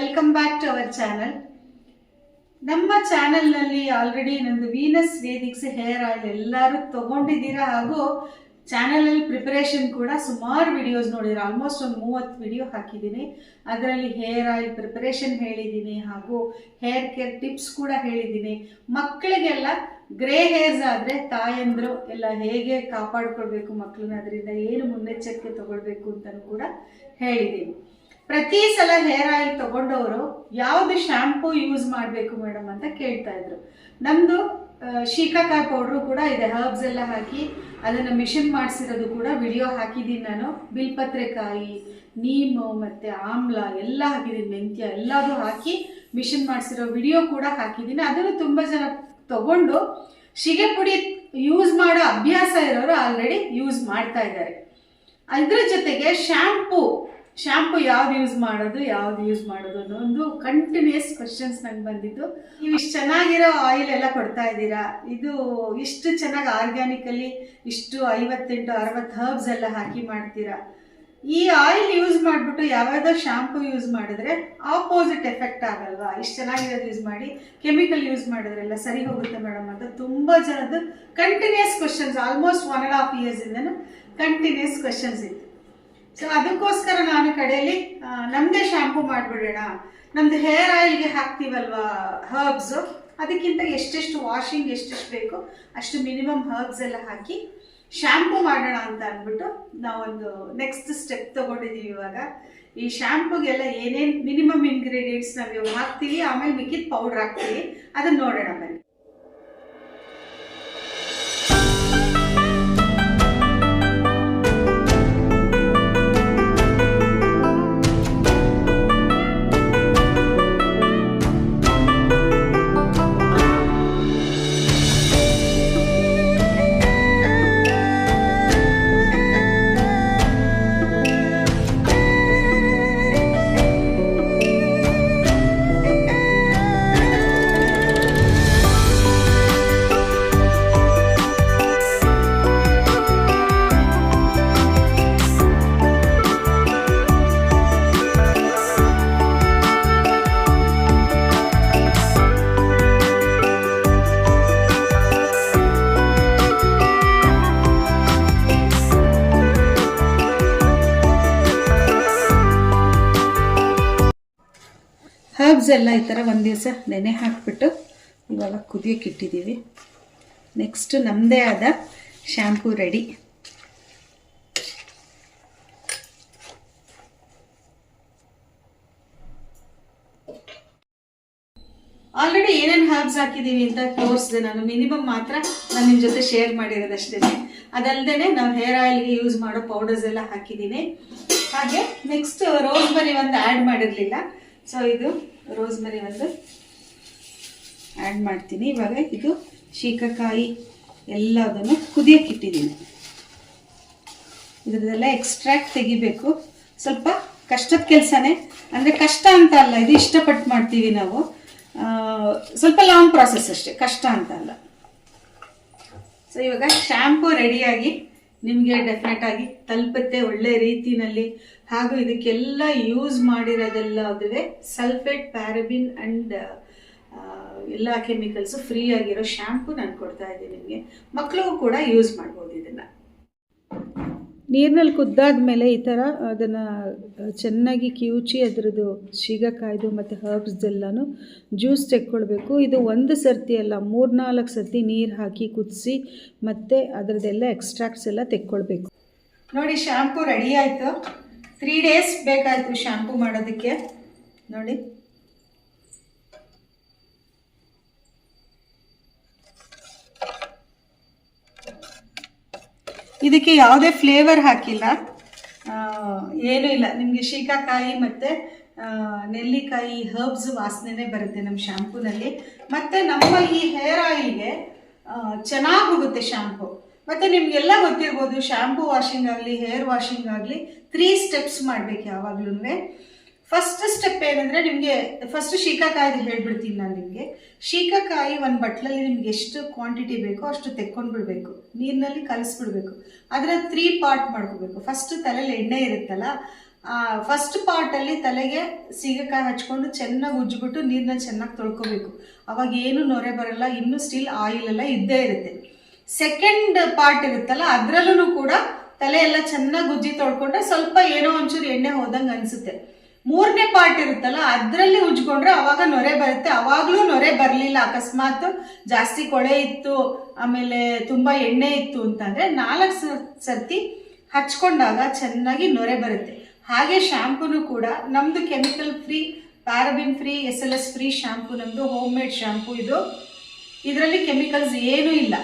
Welcome back to our channel. ನಮ್ಮ ಚಾನಲ್ನಲ್ಲಿ already ನಂದು ವೀನಸ್ ವೇದಿಕ್ಸ್ ಹೇರ್ ಆಯಿಲ್ ಎಲ್ಲರೂ ತಗೊಂಡಿದ್ದೀರಾ. ಹಾಗೂ ಚಾನಲಲ್ಲಿ ಪ್ರಿಪರೇಷನ್ ಕೂಡ ಸುಮಾರು ವಿಡಿಯೋಸ್ ನೋಡಿದ್ದೀರಾ. ಆಲ್ಮೋಸ್ಟ್ ಒಂದು 30 ವಿಡಿಯೋ ಹಾಕಿದ್ದೀನಿ. ಅದರಲ್ಲಿ ಹೇರ್ ಆಯಿಲ್ ಪ್ರಿಪರೇಷನ್ ಹೇಳಿದ್ದೀನಿ, ಹಾಗೂ ಹೇರ್ ಕೇರ್ ಟಿಪ್ಸ್ ಕೂಡ ಹೇಳಿದ್ದೀನಿ. ಮಕ್ಕಳಿಗೆಲ್ಲ ಗ್ರೇ ಹೇರ್ಸ್ ಆದರೆ ತಾಯಂದರು ಎಲ್ಲ ಹೇಗೆ ಕಾಪಾಡ್ಕೊಳ್ಬೇಕು ಮಕ್ಕಳನ್ನ, ಅದರಿಂದ ಏನು ಮುನ್ನೆಚ್ಚರಿಕೆ ತಗೊಳ್ಬೇಕು ಅಂತಲೂ ಕೂಡ ಹೇಳಿದ್ದೀನಿ. ಪ್ರತಿ ಸಲ ಹೇರ್ ಆಯಿಲ್ ತಗೊಂಡವರು ಯಾವುದು ಶಾಂಪೂ ಯೂಸ್ ಮಾಡಬೇಕು ಮೇಡಮ್ ಅಂತ ಕೇಳ್ತಾ ಇದ್ರು. ನಮ್ಮದು ಶೀಕಾಕಾಯಿ ಪೌಡ್ರು ಕೂಡ ಇದೆ, ಹರ್ಬ್ಸ್ ಎಲ್ಲ ಹಾಕಿ ಅದನ್ನು ಮಿಷನ್ ಮಾಡಿಸಿರೋದು ಕೂಡ ವಿಡಿಯೋ ಹಾಕಿದ್ದೀನಿ ನಾನು. ಬಿಲ್ಪತ್ರೆಕಾಯಿ, ನೀಮು ಮತ್ತು ಆಮ್ಲ ಎಲ್ಲ ಹಾಕಿದ್ದೀನಿ, ಮೆಂತ್ಯ ಎಲ್ಲದೂ ಹಾಕಿ ಮಿಷನ್ ಮಾಡಿಸಿರೋ ವಿಡಿಯೋ ಕೂಡ ಹಾಕಿದ್ದೀನಿ. ಅದನ್ನು ತುಂಬ ಜನ ತಗೊಂಡು ಶಿಗೆ ಪುಡಿ ಯೂಸ್ ಮಾಡೋ ಅಭ್ಯಾಸ ಇರೋರು ಆಲ್ರೆಡಿ ಯೂಸ್ ಮಾಡ್ತಾ ಇದ್ದಾರೆ. ಇದ್ರ ಜೊತೆಗೆ ಶಾಂಪೂ ಯಾವ್ದು ಯೂಸ್ ಮಾಡೋದು ಅನ್ನೋ ಒಂದು ಕಂಟಿನ್ಯೂಸ್ ಕ್ವಶನ್ಸ್ ನಂಗೆ ಬಂದಿದ್ದು. ನೀವು ಇಷ್ಟು ಚೆನ್ನಾಗಿರೋ ಆಯಿಲ್ ಎಲ್ಲ ಕೊಡ್ತಾ ಇದ್ದೀರಾ, ಇದು ಇಷ್ಟು ಚೆನ್ನಾಗಿ ಆರ್ಗ್ಯಾನಿಕಲಿ ಇಷ್ಟು 58-60 ಹರ್ಬ್ಸ್ ಎಲ್ಲ ಹಾಕಿ ಮಾಡ್ತೀರಾ, ಈ ಆಯಿಲ್ ಯೂಸ್ ಮಾಡಿಬಿಟ್ಟು ಯಾವ್ಯಾವುದೋ ಶಾಂಪೂ ಯೂಸ್ ಮಾಡಿದ್ರೆ ಆಪೋಸಿಟ್ ಎಫೆಕ್ಟ್ ಆಗಲ್ವಾ? ಇಷ್ಟು ಚೆನ್ನಾಗಿರೋದು ಯೂಸ್ ಮಾಡಿ ಕೆಮಿಕಲ್ ಯೂಸ್ ಮಾಡಿದ್ರೆಲ್ಲ ಸರಿ ಹೋಗುತ್ತೆ ಮೇಡಮ್ ಅಂತ ತುಂಬ ಜನದ್ದು ಕಂಟಿನ್ಯೂಸ್ ಕ್ವಶನ್ಸ್, ಆಲ್ಮೋಸ್ಟ್ 1.5 years ಇಂದನೂ ಕಂಟಿನ್ಯೂಸ್ ಕ್ವಶನ್ಸ್ ಇತ್ತು. ಸೊ ಅದಕ್ಕೋಸ್ಕರ ನಾನು ಕಡೆಯಲ್ಲಿ ನಮ್ಮದೇ ಶಾಂಪೂ ಮಾಡಿಬಿಡೋಣ, ನಮ್ಮದು ಹೇರ್ ಆಯಿಲ್ಗೆ ಹಾಕ್ತೀವಲ್ವಾ ಹರ್ಬ್ಸು, ಅದಕ್ಕಿಂತ ಎಷ್ಟೆಷ್ಟು ವಾಷಿಂಗ್ ಎಷ್ಟೆಷ್ಟು ಬೇಕು ಅಷ್ಟು ಮಿನಿಮಮ್ ಹರ್ಬ್ಸ್ ಎಲ್ಲ ಹಾಕಿ ಶಾಂಪೂ ಮಾಡೋಣ ಅಂತ ಅಂದ್ಬಿಟ್ಟು ನಾವೊಂದು ನೆಕ್ಸ್ಟ್ ಸ್ಟೆಪ್ ತೊಗೊಂಡಿದ್ದೀವಿ. ಇವಾಗ ಈ ಶಾಂಪೂಗೆಲ್ಲ ಏನೇನು ಮಿನಿಮಮ್ ಇಂಗ್ರೀಡಿಯೆಂಟ್ಸ್ ನಾವು ಇವಾಗ ಹಾಕ್ತೀವಿ, ಆಮೇಲೆ ಮಿಕ್ಕಿದ ಪೌಡ್ರ್ ಹಾಕ್ತೀವಿ, ಅದನ್ನು ನೋಡೋಣ ಬನ್ನಿ. ಹರ್ಬ್ಸ್ ಎಲ್ಲ ಈ ಥರ ಒಂದು ದಿವಸ ನೆನೆ ಹಾಕಿಬಿಟ್ಟು ಇವಾಗ ಕುದಿಯೋಕೆ ಇಟ್ಟಿದ್ದೀವಿ. ನೆಕ್ಸ್ಟ್ ನಮ್ಮದೇ ಆದ ಶ್ಯಾಂಪೂ ರೆಡಿ. ಆಲ್ರೆಡಿ ಏನೇನು ಹರ್ಬ್ಸ್ ಹಾಕಿದ್ದೀವಿ ಅಂತ ತೋರಿಸಿದೆ ನಾನು, ಮಿನಿಮಮ್ ಮಾತ್ರ ನಾನು ನಿಮ್ಮ ಜೊತೆ ಶೇರ್ ಮಾಡಿರೋದಷ್ಟೇ. ಅದಲ್ಲದೆ ನಾವು ಹೇರ್ ಆಯಿಲ್ಗೆ ಯೂಸ್ ಮಾಡೋ ಪೌಡರ್ಸ್ ಎಲ್ಲ ಹಾಕಿದ್ದೀನಿ. ಹಾಗೆ ನೆಕ್ಸ್ಟ್ ರೋಸ್ಮರಿ ಒಂದು ಆ್ಯಡ್ ಮಾಡಿರಲಿಲ್ಲ, ಸೊ ಇದು ರೋಸ್ಮರಿ ಒಂದು ಆ್ಯಡ್ ಮಾಡ್ತೀನಿ. ಇವಾಗ ಇದು ಶೀಕಾಕಾಯಿ ಎಲ್ಲದನ್ನು ಕುದಿಯೋಕೆ ಇಟ್ಟಿದ್ದೀನಿ. ಇದರದೆಲ್ಲ ಎಕ್ಸ್ಟ್ರಾಕ್ಟ್ ತೆಗಿಬೇಕು. ಸ್ವಲ್ಪ ಕಷ್ಟದ ಕೆಲಸನೇ, ಅಂದರೆ ಕಷ್ಟ ಅಂತ ಅಲ್ಲ, ಇದು ಇಷ್ಟಪಟ್ಟು ಮಾಡ್ತೀವಿ ನಾವು. ಸ್ವಲ್ಪ ಲಾಂಗ್ ಪ್ರಾಸೆಸ್ ಅಷ್ಟೇ, ಕಷ್ಟ ಅಂತ ಅಲ್ಲ. ಸೊ ಇವಾಗ ಶ್ಯಾಂಪೂ ರೆಡಿಯಾಗಿ ನಿಮಗೆ ಡೆಫಿನೆಟ್ ಆಗಿ ತಲುಪುತ್ತೆ ಒಳ್ಳೆ ರೀತಿನಲ್ಲಿ. ಹಾಗೂ ಇದಕ್ಕೆಲ್ಲ ಯೂಸ್ ಮಾಡಿರೋದೆಲ್ಲ ಅದುವೆ ಸಲ್ಫೇಟ್, ಪ್ಯಾರಬಿನ್ ಆ್ಯಂಡ್ ಎಲ್ಲ ಕೆಮಿಕಲ್ಸು ಫ್ರೀ ಆಗಿರೋ ಶ್ಯಾಂಪು ನಾನು ಕೊಡ್ತಾ ಇದ್ದೀನಿ ನಿಮಗೆ. ಮಕ್ಕಳಿಗೂ ಕೂಡ ಯೂಸ್ ಮಾಡ್ಬೋದು. ಇದನ್ನು ನೀರಿನಲ್ಲಿ ಕುದ್ದಾದ ಮೇಲೆ ಈ ಥರ ಅದನ್ನು ಚೆನ್ನಾಗಿ ಕಿವುಚಿ ಅದರದ್ದು ಶೀಗಕಾಯ್ದು ಮತ್ತು ಹರ್ಬ್ಸ್ದೆಲ್ಲನೂ ಜ್ಯೂಸ್ ತೆಕ್ಕೊಳ್ಬೇಕು. ಇದು ಒಂದು ಸರ್ತಿ ಅಲ್ಲ, 3-4 ಸರ್ತಿ ನೀರು ಹಾಕಿ ಕುದಿಸಿ ಮತ್ತು ಅದರದ್ದೆಲ್ಲ ಎಕ್ಸ್ಟ್ರಾಕ್ಟ್ಸ್ ಎಲ್ಲ ತೆಕ್ಕೊಳ್ಬೇಕು. ನೋಡಿ ಶ್ಯಾಂಪು ರೆಡಿ ಆಯಿತು. 3 days ಬೇಕಾಯಿತು ಶ್ಯಾಂಪು ಮಾಡೋದಕ್ಕೆ. ನೋಡಿ ಇದಕ್ಕೆ ಯಾವುದೇ ಫ್ಲೇವರ್ ಹಾಕಿಲ್ಲ, ಏನೂ ಇಲ್ಲ. ನಿಮಗೆ ಶೀಕಾಕಾಯಿ ಮತ್ತು ನೆಲ್ಲಿಕಾಯಿ ಹರ್ಬ್ಸ್ ವಾಸನೆ ಬರುತ್ತೆ ನಮ್ಮ ಶ್ಯಾಂಪೂನಲ್ಲಿ. ಮತ್ತು ನಮ್ಮ ಈ ಹೇರ್ ಆಯಿಲ್ಗೆ ಚೆನ್ನಾಗಿ ಹೋಗುತ್ತೆ ಶ್ಯಾಂಪು. ಮತ್ತು ನಿಮಗೆಲ್ಲ ಗೊತ್ತಿರ್ಬೋದು, ಶ್ಯಾಂಪೂ ವಾಷಿಂಗ್ ಆಗಲಿ ಹೇರ್ ವಾಷಿಂಗ್ ಆಗಲಿ 3 steps ಮಾಡಬೇಕು ಯಾವಾಗಲೂ. ಫಸ್ಟ್ ಸ್ಟೆಪ್ ಏನಂದರೆ, ನಿಮಗೆ ಫಸ್ಟ್ ಶೀಕಾಕಾಯಿದು ಹೇಳ್ಬಿಡ್ತೀನಿ ನಾನು ನಿಮಗೆ. ಶೀಕಾಕಾಯಿ ಒಂದು ಬಟ್ಲಲ್ಲಿ ನಿಮ್ಗೆ ಎಷ್ಟು ಕ್ವಾಂಟಿಟಿ ಬೇಕೋ ಅಷ್ಟು ತೆಕ್ಕೊಂಡು ಬಿಡಬೇಕು, ನೀರಿನಲ್ಲಿ ಕಲಿಸ್ಬಿಡ್ಬೇಕು. ಅದರ 3 part ಮಾಡ್ಕೋಬೇಕು. ಫಸ್ಟ್ ತಲೆಯಲ್ಲಿ ಎಣ್ಣೆ ಇರುತ್ತಲ್ಲ, ಫಸ್ಟ್ ಪಾರ್ಟಲ್ಲಿ ತಲೆಗೆ ಸೀಗೆಕಾಯಿ ಹಚ್ಕೊಂಡು ಚೆನ್ನಾಗಿ ಉಜ್ಜಿಬಿಟ್ಟು ನೀರನ್ನ ಚೆನ್ನಾಗಿ ತೊಳ್ಕೊಬೇಕು. ಅವಾಗ ಏನು ನೊರೆ ಬರಲ್ಲ, ಇನ್ನೂ ಸ್ಟಿಲ್ ಆಯಿಲ್ ಎಲ್ಲ ಇದ್ದೇ ಇರುತ್ತೆ. ಸೆಕೆಂಡ್ ಪಾರ್ಟ್ ಇರುತ್ತಲ್ಲ, ಅದರಲ್ಲೂ ಕೂಡ ತಲೆ ಎಲ್ಲ ಚೆನ್ನಾಗಿ ಉಜ್ಜಿ ತೊಳ್ಕೊಂಡ್ರೆ ಸ್ವಲ್ಪ ಏನೋ ಒಂಚೂರು ಎಣ್ಣೆ ಹೋದಂಗೆ ಅನಿಸುತ್ತೆ. ಮೂರನೇ ಪಾರ್ಟ್ ಇರುತ್ತಲ್ಲ, ಅದರಲ್ಲಿ ಉಜ್ಕೊಂಡ್ರೆ ಅವಾಗ ನೊರೆ ಬರುತ್ತೆ. ಅವಾಗಲೂ ನೊರೆ ಬರಲಿಲ್ಲ, ಅಕಸ್ಮಾತ್ ಜಾಸ್ತಿ ಕೊಳೆ ಇತ್ತು, ಆಮೇಲೆ ತುಂಬ ಎಣ್ಣೆ ಇತ್ತು ಅಂತಂದರೆ 4 ಸರ್ತಿ ಹಚ್ಕೊಂಡಾಗ ಚೆನ್ನಾಗಿ ನೊರೆ ಬರುತ್ತೆ. ಹಾಗೆ ಶ್ಯಾಂಪೂನು ಕೂಡ ನಮ್ಮದು chemical free, paraben free, SLS free shampoo ನಮ್ಮದು, ಹೋಮ್ ಮೇಡ್ ಶ್ಯಾಂಪೂ ಇದು. ಇದರಲ್ಲಿ ಕೆಮಿಕಲ್ಸ್ ಏನೂ ಇಲ್ಲ.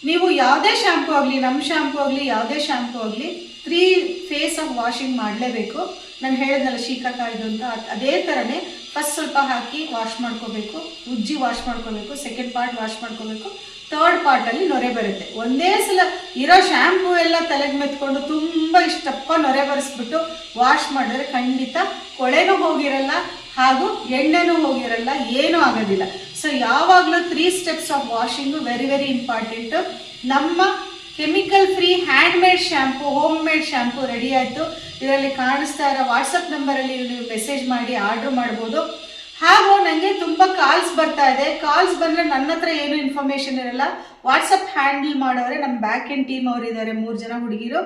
ನೀವು ಯಾವುದೇ ಶ್ಯಾಂಪೂ ಆಗಲಿ, ನಮ್ಮ ಶ್ಯಾಂಪೂ ಆಗಲಿ, ಯಾವುದೇ ಶ್ಯಾಂಪೂ ಆಗಲಿ 3 ಫೇಸ್ ಆಫ್ ವಾಷಿಂಗ್ ಮಾಡಲೇಬೇಕು. ನಾನು ಹೇಳಿದ್ನಲ್ಲ ಶೀಕಾಕಾಯ್ದು ಅಂತ, ಅದೇ ಥರನೇ ಫಸ್ಟ್ ಸ್ವಲ್ಪ ಹಾಕಿ ವಾಶ್ ಮಾಡ್ಕೋಬೇಕು, ಉಜ್ಜಿ ವಾಶ್ ಮಾಡ್ಕೋಬೇಕು, ಸೆಕೆಂಡ್ ಪಾರ್ಟ್ ವಾಶ್ ಮಾಡ್ಕೋಬೇಕು, ಥರ್ಡ್ ಪಾರ್ಟಲ್ಲಿ ನೊರೆ ಬರುತ್ತೆ. ಒಂದೇ ಸಲ ಇರೋ ಶ್ಯಾಂಪೂ ಎಲ್ಲ ತಲೆಗೆ ಮೆತ್ಕೊಂಡು ತುಂಬ ಇಷ್ಟಪ್ಪ ನೊರೆ ಬರೆಸ್ಬಿಟ್ಟು ವಾಶ್ ಮಾಡಿದ್ರೆ ಖಂಡಿತ ಕೊಳೆನೂ ಹೋಗಿರಲ್ಲ, ಹಾಗೂ ಎಣ್ಣೆನೂ ಹೋಗಿರಲ್ಲ, ಏನೂ ಆಗೋದಿಲ್ಲ. ಸೊ ಯಾವಾಗಲೂ 3 steps of washing very very important. ನಮ್ಮ chemical free hand made shampoo, home made shampoo ready ಆಯಿತು. ಇದರಲ್ಲಿ ಕಾಣಿಸ್ತಾ ಇರೋ ವಾಟ್ಸಪ್ ನಂಬರಲ್ಲಿ ನೀವು ಮೆಸೇಜ್ ಮಾಡಿ ಆರ್ಡ್ರ್ ಮಾಡ್ಬೋದು. ಹಾಗೂ ನನಗೆ ತುಂಬ ಕಾಲ್ಸ್ ಬರ್ತಾ ಇದೆ. ಕಾಲ್ಸ್ ಬಂದರೆ ನನ್ನ ಹತ್ರ ಏನು ಇನ್ಫಾರ್ಮೇಷನ್ ಇರಲ್ಲ. ವಾಟ್ಸಪ್ ಹ್ಯಾಂಡಲ್ ಮಾಡೋರೆ ನಮ್ಮ ಬ್ಯಾಕ್ ಎಂಡ್ ಟೀಮ್ ಅವರು ಇದ್ದಾರೆ, 3 ಜನ ಹುಡುಗಿರು.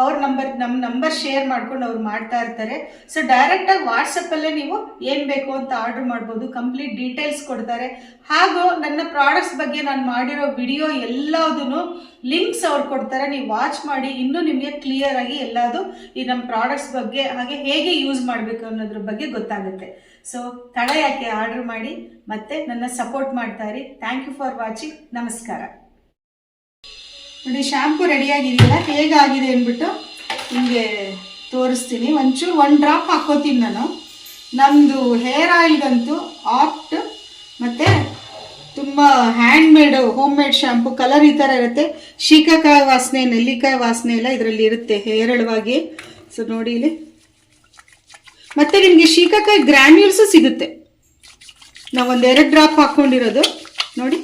ಅವ್ರ ನಮ್ಮ ನಂಬರ್ ಶೇರ್ ಮಾಡ್ಕೊಂಡು ಅವ್ರು ಮಾಡ್ತಾ ಇರ್ತಾರೆ. ಸೊ ಡೈರೆಕ್ಟಾಗಿ ವಾಟ್ಸಪ್ಪಲ್ಲೇ ನೀವು ಏನು ಬೇಕು ಅಂತ ಆರ್ಡ್ರ್ ಮಾಡ್ಬೋದು. ಕಂಪ್ಲೀಟ್ ಡೀಟೇಲ್ಸ್ ಕೊಡ್ತಾರೆ. ಹಾಗೂ ನನ್ನ ಪ್ರಾಡಕ್ಟ್ಸ್ ಬಗ್ಗೆ ನಾನು ಮಾಡಿರೋ ವಿಡಿಯೋ ಎಲ್ಲದೂ ಲಿಂಕ್ಸ್ ಅವ್ರು ಕೊಡ್ತಾರೆ. ನೀವು ವಾಚ್ ಮಾಡಿ ಇನ್ನೂ ನಿಮಗೆ ಕ್ಲಿಯರ್ ಆಗಿ ಎಲ್ಲದು ಈ ನಮ್ಮ ಪ್ರಾಡಕ್ಟ್ಸ್ ಬಗ್ಗೆ, ಹಾಗೆ ಹೇಗೆ ಯೂಸ್ ಮಾಡಬೇಕು ಅನ್ನೋದ್ರ ಬಗ್ಗೆ ಗೊತ್ತಾಗುತ್ತೆ. ಸೊ ತಡ ಯಾಕೆ, ಆರ್ಡರ್ ಮಾಡಿ ಮತ್ತೆ ನನ್ನ ಸಪೋರ್ಟ್ ಮಾಡ್ತಾ ಇರಿ. Thank you for watching. ನಮಸ್ಕಾರ. ನೋಡಿ ಶ್ಯಾಂಪು ರೆಡಿಯಾಗಿದೆಯಲ್ಲ, ಹೇಗಾಗಿದೆ ಅಂದ್ಬಿಟ್ಟು ನಿಮಗೆ ತೋರಿಸ್ತೀನಿ. ಒಂಚೂರು 1 ಡ್ರಾಪ್ ಹಾಕ್ಕೋತೀನಿ ನಾನು. ನಮ್ಮದು ಹೇರ್ ಆಯಿಲ್ಗಂತೂ ಆಪ್ಟ್ ಮತ್ತು ತುಂಬ hand made home made shampoo. Colour ಈ ಥರ ಇರುತ್ತೆ. ಶೀಕಾಕಾಯಿ ವಾಸನೆ, ನೆಲ್ಲಿಕಾಯಿ ವಾಸನೆ ಎಲ್ಲ ಇದರಲ್ಲಿ ಇರುತ್ತೆ ಹೇರಳವಾಗಿ. ಸೊ ನೋಡಿ ಇಲ್ಲಿ. ಮತ್ತು ನಿಮಗೆ ಶೀಕಾಕಾಯಿ ಗ್ರ್ಯಾನ್ಯೂಲ್ಸು ಸಿಗುತ್ತೆ. ನಾವು 1-2 ಡ್ರಾಪ್ ಹಾಕ್ಕೊಂಡಿರೋದು ನೋಡಿ,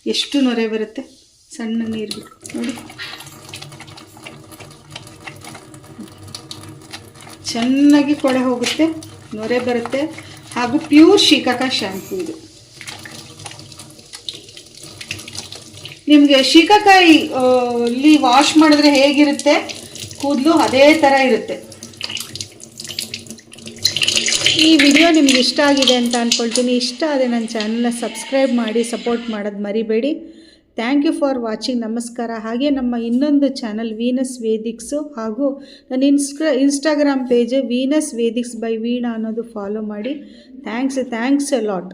ಎಷ್ಟು ನೊರೆ ಬರುತ್ತೆ. ಸಣ್ಣ ನೀರು ಬಿಟ್ಟು ನೋಡಿ, ಚೆನ್ನಾಗಿ ಕೊಳೆ ಹೋಗುತ್ತೆ, ನೊರೆ ಬರುತ್ತೆ. ಹಾಗೂ ಪ್ಯೂರ್ ಶೀಕಾಕಾಯಿ ಶ್ಯಾಂಪು ಇದು. ನಿಮಗೆ ಶೀಕಾಕಾಯಿ ಇಲ್ಲಿ ವಾಶ್ ಮಾಡಿದ್ರೆ ಹೇಗಿರುತ್ತೆ ಕೂದಲು, ಅದೇ ಥರ ಇರುತ್ತೆ. ಈ ವಿಡಿಯೋ ನಿಮ್ಗೆ ಇಷ್ಟ ಆಗಿದೆ ಅಂತ ಅಂದ್ಕೊಳ್ತೀನಿ. ಇಷ್ಟ ಆದರೆ ನನ್ನ ಚಾನಲ್ನ ಸಬ್ಸ್ಕ್ರೈಬ್ ಮಾಡಿ ಸಪೋರ್ಟ್ ಮಾಡೋದು ಮರಿಬೇಡಿ. Thank you for watching. ನಮಸ್ಕಾರ. ಹಾಗೆ ನಮ್ಮ ಇನ್ನೊಂದು ಚಾನಲ್ ವೀನಸ್ ವೇದಿಕ್ಸು, ಹಾಗೂ ನನ್ನ Instagram page Venus Vedics by Veena ಅನ್ನೋದು ಫಾಲೋ ಮಾಡಿ. Thanks a lot.